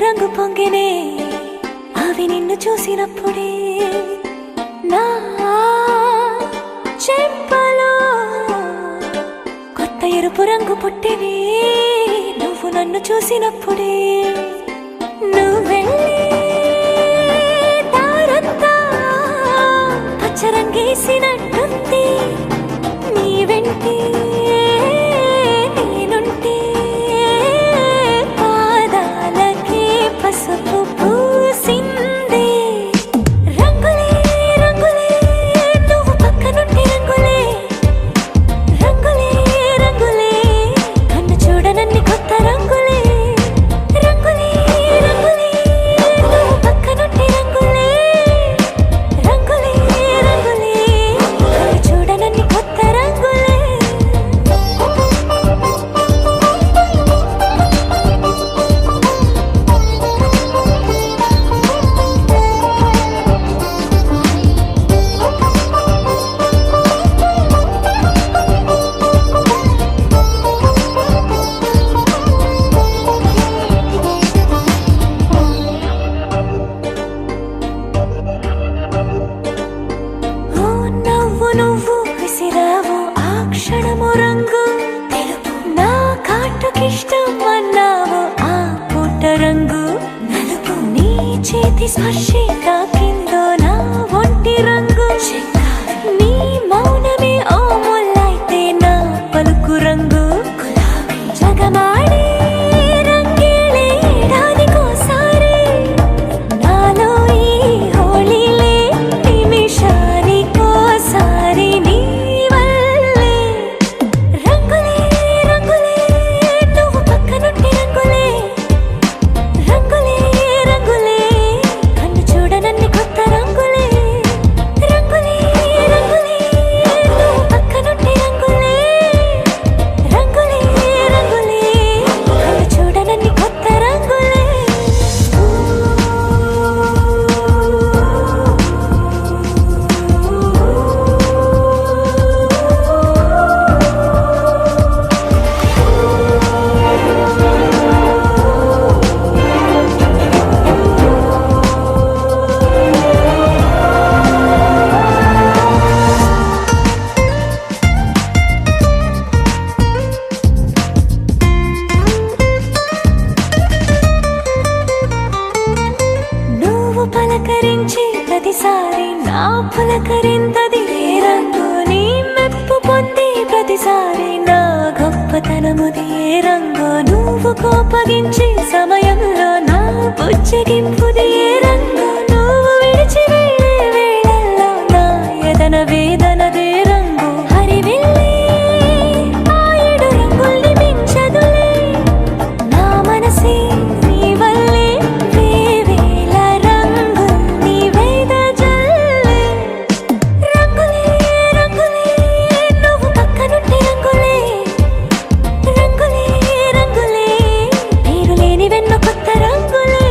రంగు పొంగినే అవి నిన్ను చూసినప్పుడే నా చెంపలో కొత్త ఎరుపు రంగు పుట్టినే నువ్వు నన్ను చూసినప్పుడే నువ్వెళ్ళి దారంతా పచ్చరంగేసినట్టుంది నీ వెంటే నేనుంటే పాదాలకే పసుపు పూసిందే రంగులే రంగులే నువ్వు పక్కనుంటే రంగులే రంగులే రంగులే కన్ను చూడనన్ని కొత్త రంగులే రంగులే రంగులే నువ్వు పక్కనుంటే రంగులే రంగులే రంగులే కన్ను చూడనన్ని కొత్త రంగులే ఓ నవ్వు నువ్వు విసిరావు ఆ క్షణము రంగు తెలుపు నా కాటుకిష్టం అన్నావు ఆ పుట్ట రంగు నలుపు నీ చేతి స్పర్శే తాకిందో నా ఒంటి రంగు నీ మౌనమే ఓ ముల్లైతే నా పలుకు రంగు జగమాడే రంగేలే ఏడాదికోసారి నాలో ఈ హోళీలే నిమిషానికోసారి నీ వల్లే రంగులే రంగులే నువ్వు పక్కనుంటే రంగులే రంగులే రంగులే కన్ను చూడనన్ని కొత్త రంగులే రంగులే రంగులే నువ్వు పక్కనుంటే రంగులే రంగులే రంగులే కన్ను చూడనన్ని కొత్త రంగులే నువ్వు పలకరించి ప్రతిసారి నా పులకరింతది ఏ రంగు నీ మెప్పు పొంది ప్రతిసారి నా గొప్పతనముది ఏ రంగు నువ్వు కోపగించి సమయంలో నా బుజ్జగింపుది ఏ రంగు నువ్వు విడిచి వెళ్ళే వేళల్లో నా ఎదన వేదనదే రంగు హరివిల్లే ఆ ఏడు రంగుల్ని మించదులే నా మనసే నీ వల్లే వేవేల రంగుల్ని వెదజల్లే రంగులే రంగులే నువ్వు పక్కనుంటే రంగులే రంగులే రంగులే పేరు లేని వెన్న కొత్త రంగులే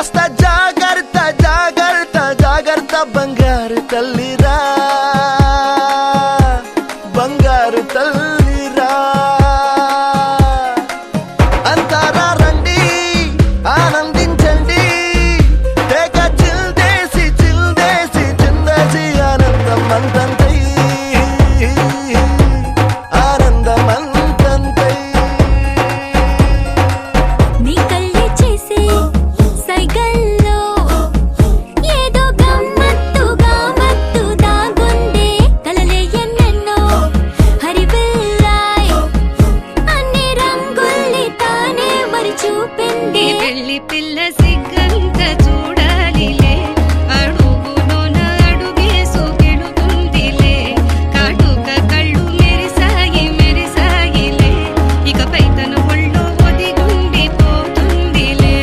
కాస్త జాగ్రత్త జాగ్రత్త జాగ్రత్త బంగారు తల్లిరా బంగారు తల్లిరా అంతారా రండి ఆనందించండి తెగ చిల్దేసి చిల్దేసి చిందేసి ఆనందం అంతంతై ఆనందం అంతంతై నీ కళ్ళే చేసే సైగల్లో ఏదో గమ్మత్తుగా మత్తు దాగుందే కలలే ఎన్నెన్నో హరివిల్లాయ్ అన్ని రంగుల్ని తానే మరి చూపింది పెళ్లి పిల్ల సిగ్గంత చూడాలిలే అడుగులోన అడుగేసు గెలుతుందిలే కాటుక కళ్ళు మెరిసాయి మెరిసాయిలే ఇకపై తన ఒళ్ళో ఒదిగుండిపోతుందిలే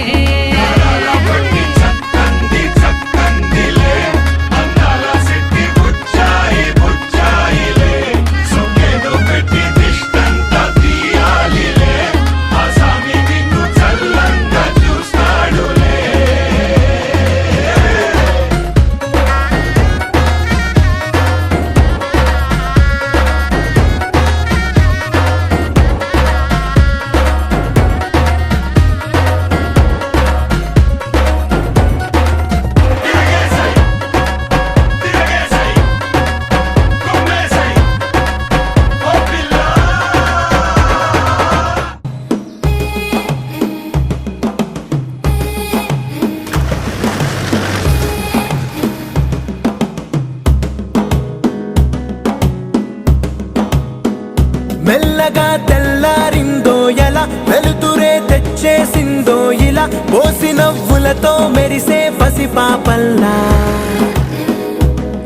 మెల్లగా తెల్లారిందో ఎలా వెలుతురే తెచ్చేసిందో ఇలా పోసి నవ్వులతో మెరిసే పసిపాపల్లా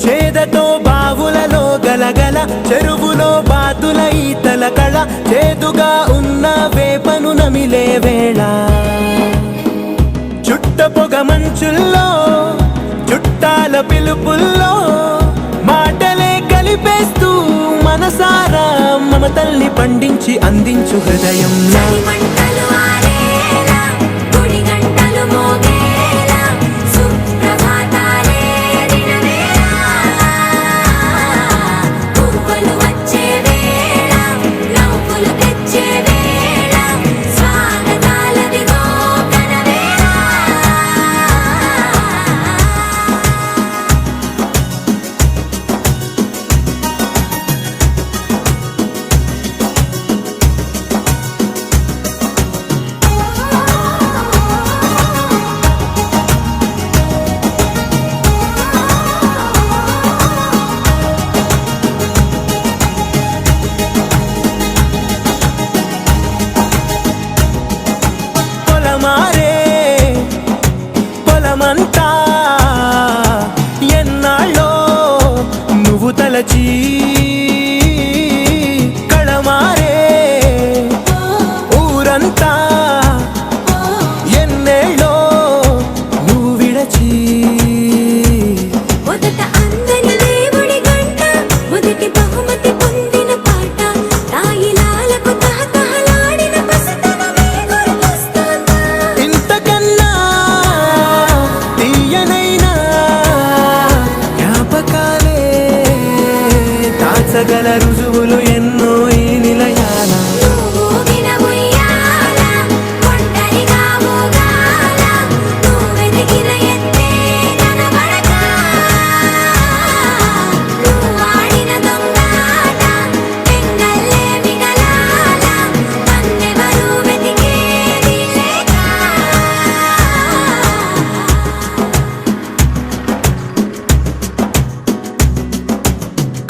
చేదతో బావులలో గలగల చెరువులో బాతుల ఈతల కళ చేదుగా ఉన్న వేపను నమిలే వేళ చుట్ట పొగ మంచుల్లో చుట్టాల పిలుపుల్లో మాటలే కలిపేస్తూ మనసారా మమతల్ని పండించి అందించు హృదయంలా మంటలు ఆరేలా గుడి గంటలు మోగేలా సుప్రభాతాలే దినవేళ పువ్వులు వచ్చే వేళ నవ్వులు తెచ్చే వేళ స్వాగతాలదిగో కనవేళ పొలమారే పొలమంతా ఎన్నాళ్ళో నువ్వు తలచి కళమారే ఊరంతా ఎన్నేళ్ళో నువ్వు విడచి మొదట అందని దేవుడి గంట మొదటి బహుమతి పొందిన పాట తాయిలాలకు తహతహలాడిన పసితనమే గుర్తొస్తుందా ఇంతకన్నా తీయనైనా జ్ఞాపకాలే దాచగల రుజువులు ఎన్నో ఈ నిలయాల నువ్వు వినబోయాల ఒంటరిగా ఊగాల నువ్వెదిగిన ఎత్తే కనబడక నువ్వాడిన దొంగాట పెంగల్లే మిగలాల నన్నెవరూ వెతికేది లేక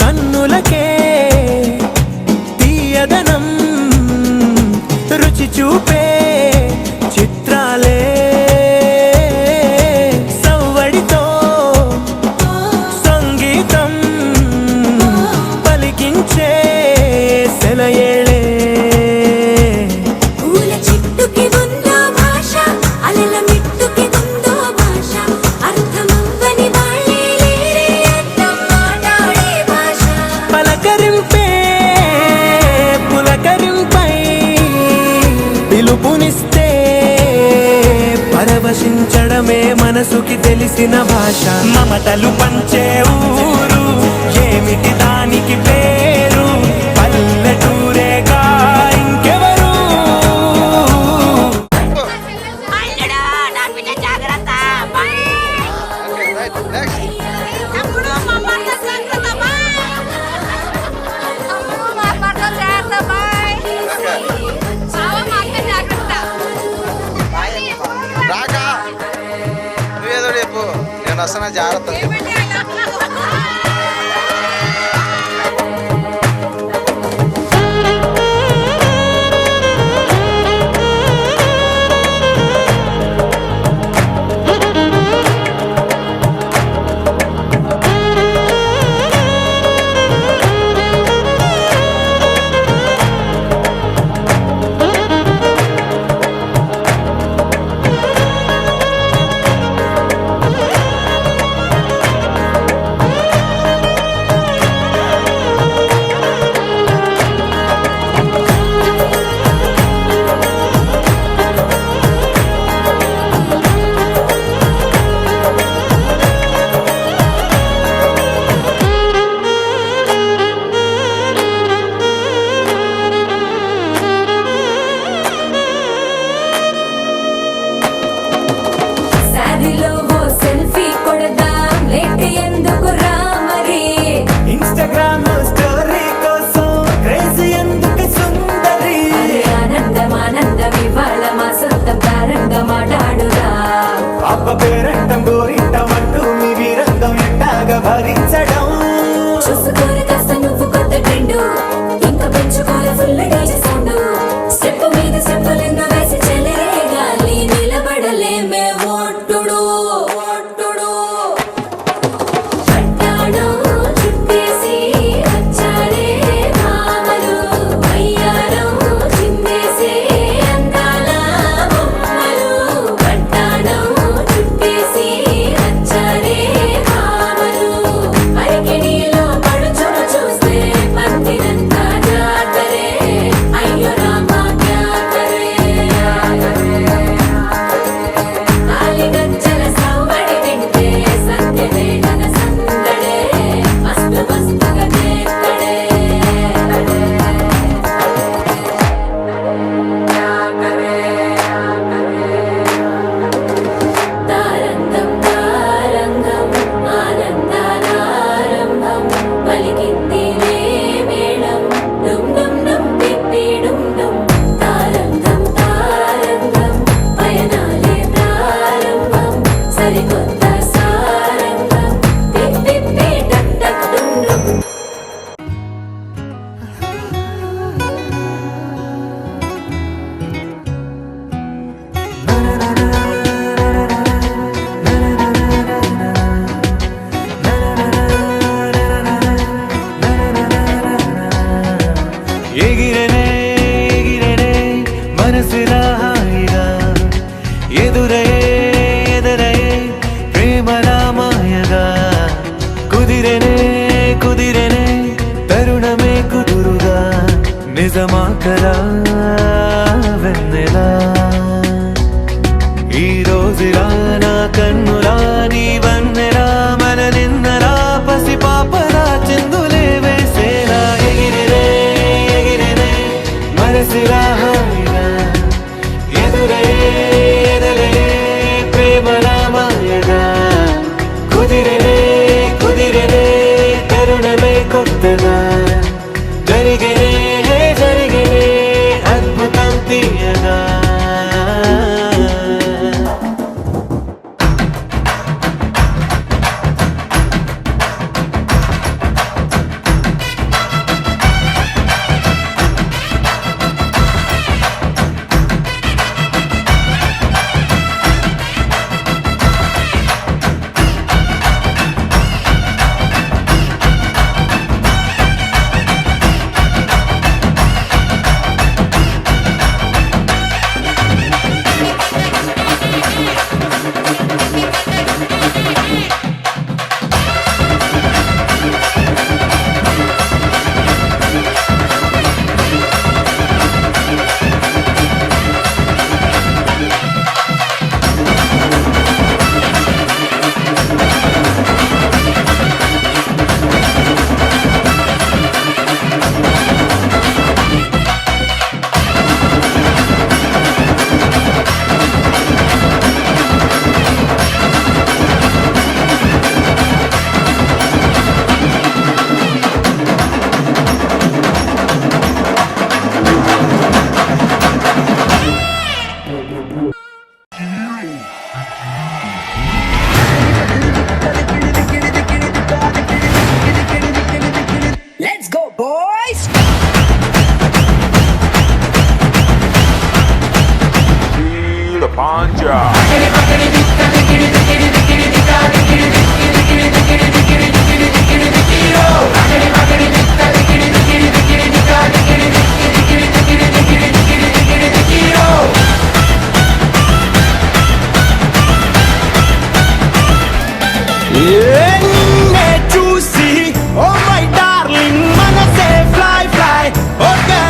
కన్నులకే తీయదనం రుచి చూపే చిత్రాలే సవ్వడితో సంగీతం పలికించే సెలయేళే పూల చెట్టుకి ఉందో భాష అలల మిట్టుకి ఉందో భాష అర్థమవ్వని వాళ్ళే లేరే అర్థం మాట్లాడే భాష పలకరింపే పులకరింపై పిలుపు మనసుకి తెలిసిన భాష మమతలు పంచే ఊరు ఏమిటి దానికి పేరు పల్లెటూరేగా ఇంకెవరు రాకా నువ్వేదో రేపు నేను వస్తున్నా జాగ్రత్త ఇన్స్టాగ్రామ్ స్టోరీ కోసం క్రేజీ ఎందుకు సుందరి అబ్బ పేరంటం గోరింటం అంటూ మీ వీరంగం ఎట్టాగా భరించడం చూసుకోరు కాస్త నువ్వు కొత్త ట్రెండ్ ఇంకా పెంచుకోరు ఫుల్ డీజే సౌండ్ స్టెప్ మీద స్టెప్పులెన్నో వేసి చెలరే గాలి నిలబడలేమే ఒట్టుడు పట్టాడు చుట్టేసి వచ్చారే భామలు అయ్యారం చిందేసే అందాల బొమ్మలు పట్టాడు చుట్టేసి వచ్చారే భామలు అరికెడిలో పడుచును చూస్తే పందిరంతా జాతరే అయ్యో రామా జాతరే గజ్జల సౌబడి వింటే సత్యవేదన సందడే మస్తు మస్తుగా చేస్తడే తారంగం తారంగం ఆనందానారంభం పలికిందిలే మేళం డుమ్ డుమ్ డుమ్ తిప్పి డుమ్ డుమ్ తారంగం తారంగం పయనాలే ప్రారంభం సరికొత్త సారంగం తిప్పి టక్ టక్ డుమ్ డుమ్ ఎగిరనే ఎగిరనే మనసులా హాయిగా ఎదురయే ప్రేమలా మాయగా కుదిరనే కుదిరనే తరుణమే కుదురుగా నిజమా కలా వెన్నెలా ఈ రోజులా నా కన్నులా నీ వన్నెలా మన నిన్నలా పసి పాపలా చిందులే వేసేలా ఎగిరిరే ఎగిరిరే మనసులా హాయిగా ఎదురయే ప్రేమలా మాయగా కుదిరనే కుదిరనే తరుణమే కొత్తగా జరిగనే జరిగనే అద్భుతం తీయగా ganja. నిన్నే చూసి ఓ మై డార్లింగ్ మనసే ఫ్లై ఫ్లై ఓకే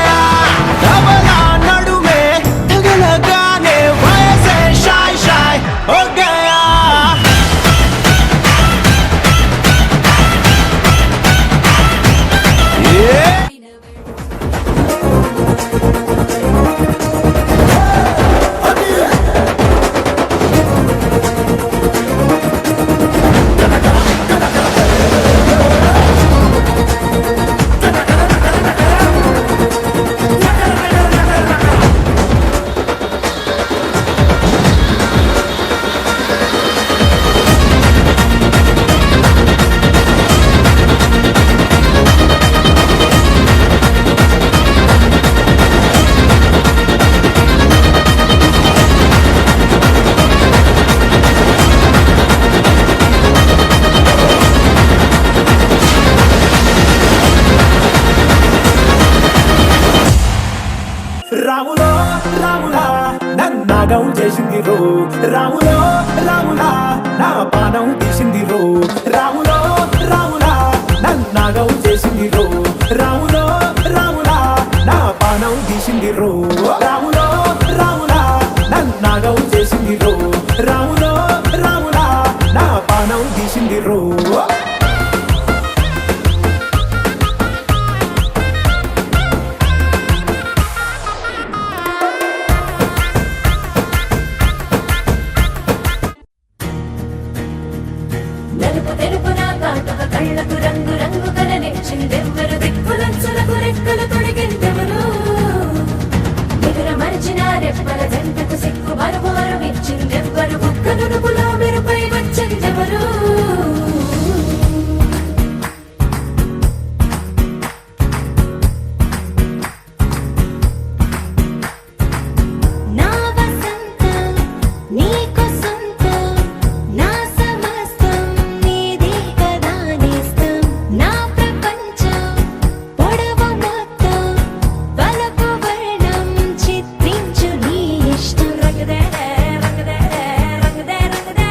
అవలా నడుమే తగలగానే వయసే షై షై ఓకే రాములో రాములా నన్నాగం చేసింది రో రాములో రాములా నా పానం తీసింది రో రాములో రాములా నన్నాగం చేసింది రో రాములో రాములా నా పానం తీసింది రో రాములో రాములా నన్నాగం చేసింది రో రాములో రాములా నా పానం తీసింది రో నలుపు తెలుపున కాటుక కళ్ళకు రంగు రంగు కలనిచ్చిందెవ్వరు దిక్కులంచులకు రెక్కలు తొడిగిందెవరు నిదుర మరిచిన రెప్పల జంటకు సిక్కు మరుమారు ఇచ్చిందెవ్వరు ఒక్క నునుపులో మెరుపై వచ్చిందెవరు రంగుదే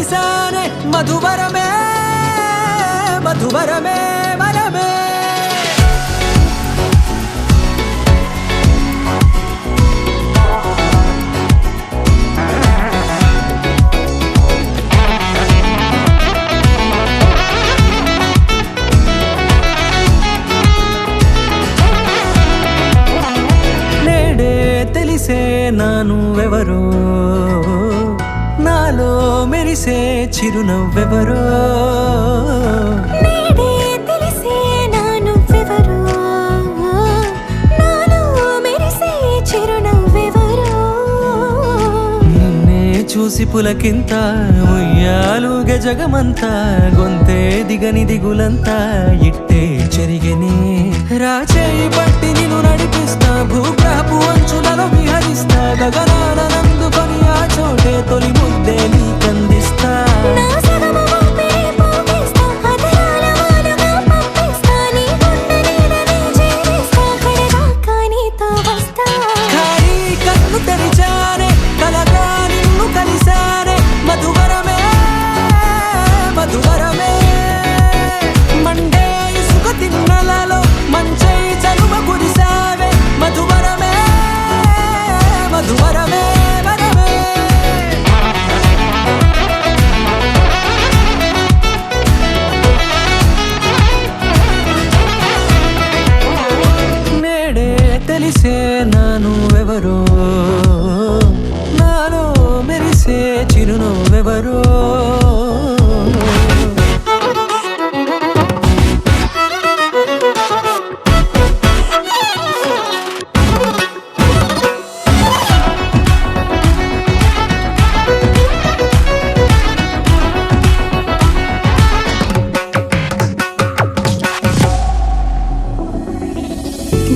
కలిసానే మధువరమే మధువరమే వరమే నేడే తెలిసే నానువెవరో నాలో మెరిసే చిరునవ్వెవరో నేడే తెలిసే నానువ్వెవరో, నాలో మెరిసే చిరునవ్వెవరో. నిన్నే చూసి పులకింత ఉయ్యాలుగ జగమంతా గొంతే దిగని దిగులంతా ఇట్టే చెరిగని రాచేయి పట్టి నిన్ను నడిపిస్తా భూగ్రహపు అంచులలో విహరిస్తా గగనాల నందుకొని ఆ చోటే తొలి ముద్దే నీకందిస్తా నా సగమ ఊపిరి పోగిస్తా, అదరాల వానగా పంపిస్తా, నీ గుండె నీడనే చేరిస్తా, కడదాకా నీతో వస్తా. ఖాళీ కన్ను తెరిచానే కలగా నిన్ను కలిసానే మధువరమే మధువరమే మండే ఇసుక తిన్నలలో మంచై చలువ కురిసావే మధువరమే మధువరమే వరమే నేడే తెలిసే నానువెవరో నాలో మెరిసే చిరునవ్వెవరో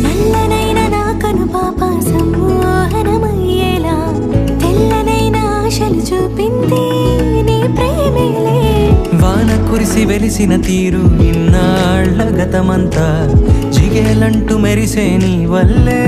నల్లనైన నా కనుపాప సమ్మోహనమయ్యేలా తెల్లనైన ఆశలు చూపింది నీ ప్రేమేలే. వాన కురిసి వెలిసిన తీరు ఇన్నాళ్ల గతమంతా జిగేలంటూ మెరిసే నీ వల్లే